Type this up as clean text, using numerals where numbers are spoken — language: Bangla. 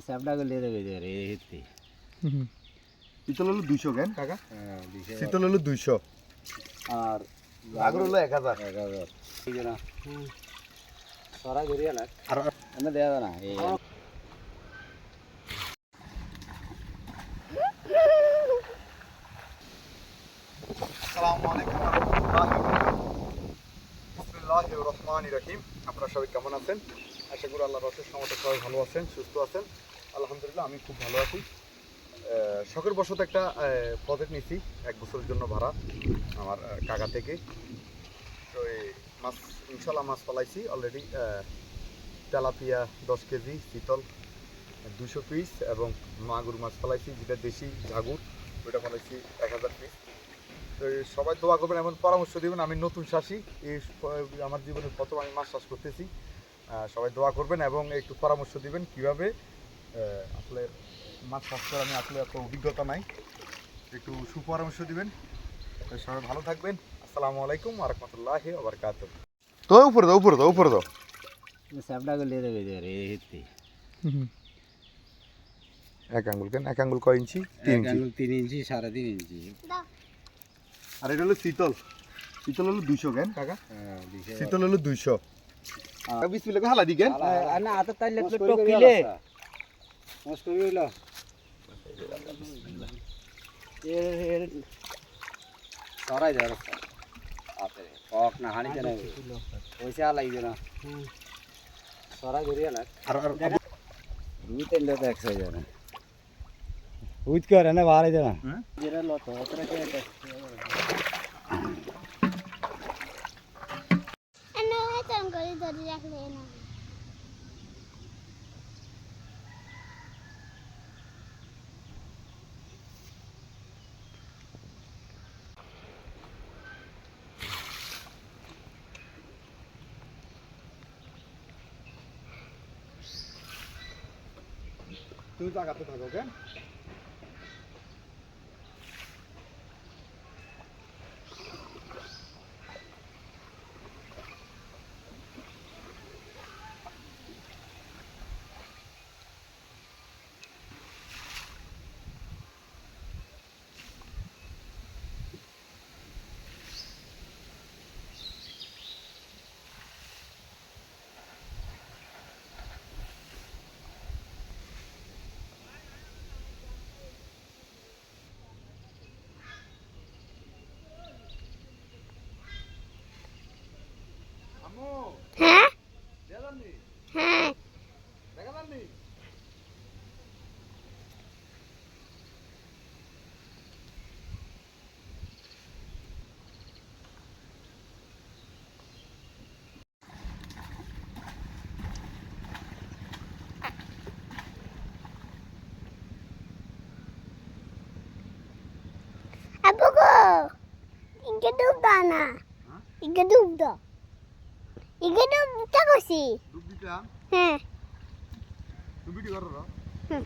স্যাপটা করলে দেবে রে হেতে শীতল হলো 200 কেন কাকা? হ্যাঁ শীতল হলো 200 আর মাগুর হলো 1000 1000 ঠিক না সরা গরিয়া না আর এনে দেয়া না এই আসসালামু আলাইকুম ওয়া রাহমাতুল্লাহি ওয়া বারাকাতুহু বিসমিল্লাহির রহমানির রহিম। আপনারা সবাই কেমন আছেন? আশা করি আল্লাহর অশেষ রহমতে সবাই ভালো আছেন, সুস্থ আছেন। আলহামদুলিল্লাহ আমি খুব ভালো আছি। শখের বশত একটা প্রজেক্ট নিয়েছি 1 বছরের জন্য ভাড়া আমার কাকা থেকে। তো এই মাছ ইনশাল্লাহ মাছ পালাইছি অলরেডি। তেলাপিয়া 10 কেজি, শীতল 200 পিস এবং মাগুর মাছ পালাইছি যেটা দেশি ঝাগুর, ওইটা পালাইছি 1000 পিস। তো সবাই দোয়া করবেন, এমন পরামর্শ দিবেন। আমি নতুন চাষি, এই আমার জীবনে প্রথম আমি মাছ চাষ করতেছি। সবাই দোয়া করবেন এবং একটু পরামর্শ দিবেন কীভাবে আসলে মাছ চাষ করে। আমি আসলে এত অভিজ্ঞতা নাই, একটু সুপরামর্শ দিবেন। সবাই ভালো থাকবেন। আসসালামু আলাইকুম ওয়া রাহমাতুল্লাহি ওয়া বারাকাতুহু। তো উপরে দাও, উপরে দাও, উপরে দাও। স্যাপটা করলে দেবে রে হেতে 1 আঙ্গুল কেন? 1 আঙ্গুল কয় ইঞ্চি? 3 ইঞ্চি। 3 ইঞ্চি 3.5 ইঞ্চি। আর এটা হলো শীতল। শীতল হলো 200 কেন কাকা? হ্যাঁ শীতল হলো 200। বিসমিল্লাহ হালা দি কেন? না আতা তাইলে তো টকিলে মাছ কই হইলো এর সরাই ধর আপে কক না হানি জানা পয়সা লাগবে না সরা গরিয়া না আর দুই তিন লোক একসাথে জানা উইত করে না বাড়াই দেনা যেটা লত ওতরা কে এনে হেতন করে ধরে রাখলে না তুমি জায়গাতে থাকো কেন? আম্মু হ্যাঁ দেখালামনি হ্যাঁ দেখালামনি আবু গো ইগে ডুব দানা ইগে ডুব দাও ইগে ডুব দিতে কইছি ডুব দিতাম। হ্যাঁ তুমি ভিডিও করো না? হুম।